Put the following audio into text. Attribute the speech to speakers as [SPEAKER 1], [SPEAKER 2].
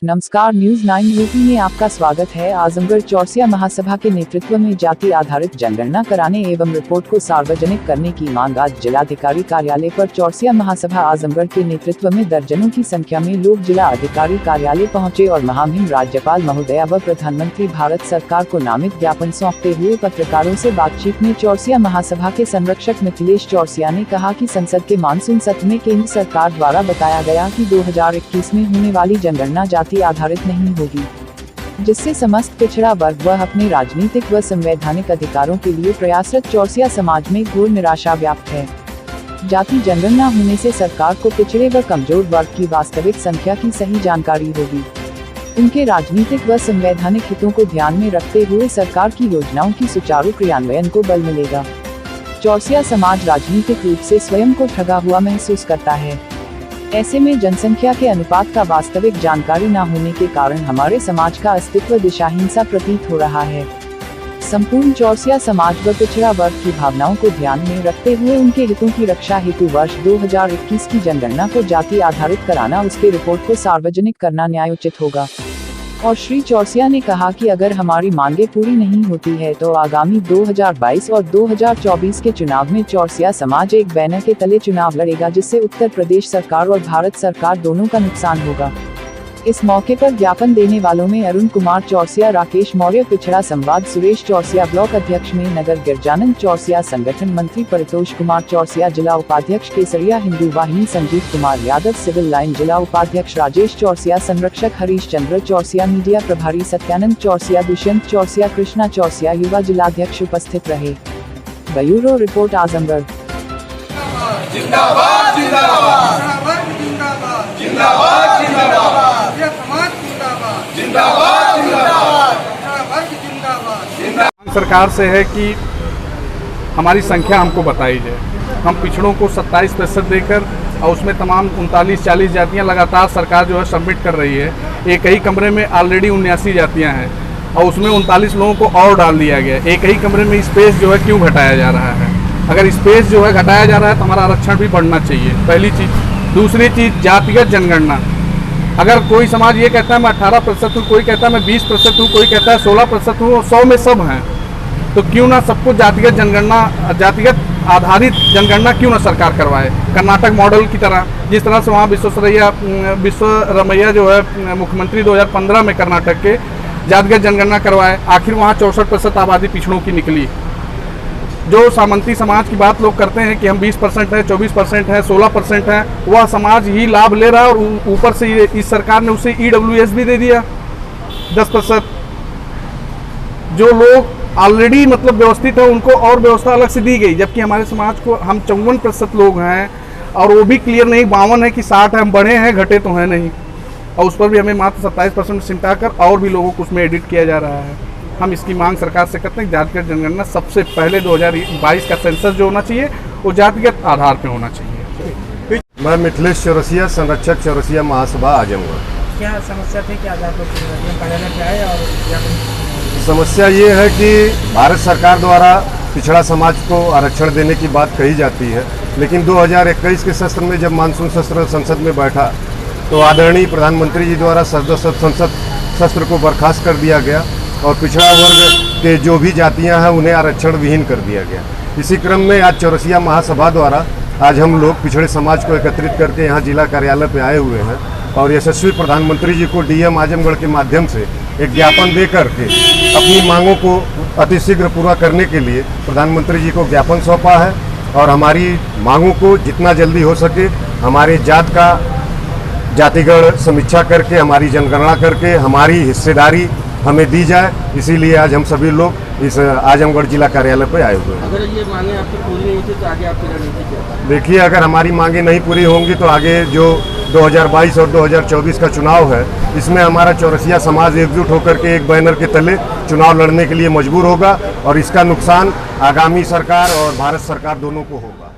[SPEAKER 1] नमस्कार, news 9 UP में आपका स्वागत है। आजमगढ़ चौरसिया महासभा के नेतृत्व में जाति आधारित जनगणना कराने एवं रिपोर्ट को सार्वजनिक करने की मांग आज जिलाधिकारी कार्यालय पर चौरसिया महासभा आजमगढ़ के नेतृत्व में दर्जनों की संख्या में लोग जिला अधिकारी कार्यालय पहुंचे और महामहिम राज्यपाल महोदया व प्रधानमंत्री भारत सरकार को नामित ज्ञापन सौंपते हुए पत्रकारों से बातचीत में चौरसिया महासभा के संरक्षक मिथिलेश चौरसिया ने कहा कि संसद के मानसून सत्र में केंद्र सरकार द्वारा बताया गया कि 2021 में होने वाली जनगणना जाति आधारित नहीं होगी, जिससे समस्त पिछड़ा वर्ग व अपने राजनीतिक व संवैधानिक अधिकारों के लिए प्रयासरत चौरसिया समाज में घोर निराशा व्याप्त है। जाति जनगणना होने से सरकार को पिछड़े व कमजोर वर्ग की वास्तविक संख्या की सही जानकारी होगी। उनके राजनीतिक व संवैधानिक हितों को ध्यान में रखते हुए सरकार की योजनाओं की सुचारू क्रियान्वयन को बल मिलेगा। चौरसिया समाज राजनीतिक रूप से स्वयं को ठगा हुआ महसूस करता है। ऐसे में जनसंख्या के अनुपात का वास्तविक जानकारी न होने के कारण हमारे समाज का अस्तित्व दिशाहीन सा प्रतीत हो रहा है। संपूर्ण चौरसिया समाज व पिछड़ा वर्ग की भावनाओं को ध्यान में रखते हुए उनके हितों की रक्षा हेतु वर्ष 2021 की जनगणना को जाति आधारित कराना, उसके रिपोर्ट को सार्वजनिक करना न्यायोचित होगा। और श्री चौरसिया ने कहा कि अगर हमारी मांगे पूरी नहीं होती है तो आगामी 2022 और 2024 के चुनाव में चौरसिया समाज एक बैनर के तले चुनाव लड़ेगा, जिससे उत्तर प्रदेश सरकार और भारत सरकार दोनों का नुकसान होगा। इस मौके पर ज्ञापन देने वालों में अरुण कुमार चौरसिया, राकेश मौर्य पिछड़ा संवाद, सुरेश चौरसिया ब्लॉक अध्यक्ष में नगर, गिरजानंद चौरसिया संगठन मंत्री, परितोष कुमार चौरसिया जिला उपाध्यक्ष केसरिया हिंदू वाहिनी, संजीव कुमार यादव सिविल लाइन जिला उपाध्यक्ष, राजेश चौरसिया संरक्षक, हरीश चंद्र चौरसिया मीडिया प्रभारी, सत्यानंद चौरसिया, दुष्यंत चौरसिया, कृष्णा चौरसिया युवा जिलाध्यक्ष उपस्थित रहे। Bureau report, Azamgarh.
[SPEAKER 2] जिंदाबाद जिंदाबाद जिंदाबाद जिंदाबाद जिंदाबाद जिंदाबाद।
[SPEAKER 3] सरकार से है कि हमारी संख्या हमको बताई जाए। हम पिछड़ों को 27% देकर और उसमें तमाम 39-40 जातियां लगातार सरकार जो है सबमिट कर रही है। एक ही कमरे में ऑलरेडी 79 जातियां हैं और उसमें 39 लोगों को और डाल दिया गया। एक ही कमरे में स्पेस जो है क्यों घटाया जा रहा है? अगर स्पेस जो है घटाया जा रहा है तो हमारा आरक्षण भी बढ़ना चाहिए, पहली चीज़। दूसरी चीज़, जातिगत जनगणना। अगर कोई समाज ये कहता है मैं 18% हूँ, कोई कहता है मैं 20% हूँ, कोई कहता है 16% हूँ और 100 में सब हैं, तो क्यों ना सबको जातिगत जनगणना, जातिगत आधारित जनगणना क्यों ना सरकार करवाए, कर्नाटक मॉडल की तरह। जिस तरह से वहाँ विश्वरमैया जो है मुख्यमंत्री 2015 में कर्नाटक के जातिगत जनगणना करवाए, आखिर वहाँ 64% आबादी पिछड़ों की निकली। जो सामंती समाज की बात लोग करते हैं कि हम 20% है, 24% है, 16% है, वह समाज ही लाभ ले रहा है और ऊपर से इस सरकार ने उसे EWS भी दे दिया 10%। जो लोग ऑलरेडी मतलब व्यवस्थित है उनको और व्यवस्था अलग से दी गई, जबकि हमारे समाज को हम 54% लोग हैं और वो भी क्लियर नहीं 52 है कि 60 है, हम बढ़े हैं घटे तो हैं नहीं, और उस पर भी हमें मात्र 27% सिमटा कर और भी लोगों को उसमें एडिट किया जा रहा है। हम इसकी मांग सरकार से करते हैं कि जातिगत जनगणना सबसे पहले 2022 का सेंसस जो होना चाहिए वो जातिगत आधार पे होना चाहिए।
[SPEAKER 4] मैं मिथिलेश चौरसिया, संरक्षक चौरसिया महासभा आजमगढ़।
[SPEAKER 5] क्या समस्या थी, क्या आधार पर कार्यालय पे आए? और
[SPEAKER 4] समस्या ये है कि भारत सरकार द्वारा पिछड़ा समाज को आरक्षण देने की बात कही जाती है, लेकिन 2021 के सत्र में जब मानसून सत्र संसद में बैठा तो आदरणीय प्रधानमंत्री जी द्वारा संसद सत्र को बर्खास्त कर दिया गया और पिछड़ा वर्ग के जो भी जातियां हैं उन्हें आरक्षण विहीन कर दिया गया। इसी क्रम में आज चौरसिया महासभा द्वारा आज हम लोग पिछड़े समाज को एकत्रित करके यहाँ जिला कार्यालय पे आए हुए हैं और यशस्वी प्रधानमंत्री जी को DM आजमगढ़ के माध्यम से एक ज्ञापन दे करके अपनी मांगों को अतिशीघ्र पूरा करने के लिए प्रधानमंत्री जी को ज्ञापन सौंपा है और हमारी मांगों को जितना जल्दी हो सके हमारे जातिगढ़ समीक्षा करके, हमारी जनगणना करके हमारी हिस्सेदारी हमें दी जाए। इसीलिए आज हम सभी लोग इस आजमगढ़ जिला कार्यालय पर आए हुए हैं।
[SPEAKER 5] अगर ये मांगे आपकी पूरी नहीं होती तो आगे आपकी रणनीति क्या है?
[SPEAKER 4] देखिए, अगर हमारी मांगे नहीं पूरी होंगी तो आगे जो 2022 और 2024 का चुनाव है इसमें हमारा चौरसिया समाज एकजुट होकर के एक बैनर के तले चुनाव लड़ने के लिए मजबूर होगा और इसका नुकसान आगामी सरकार और भारत सरकार दोनों को होगा।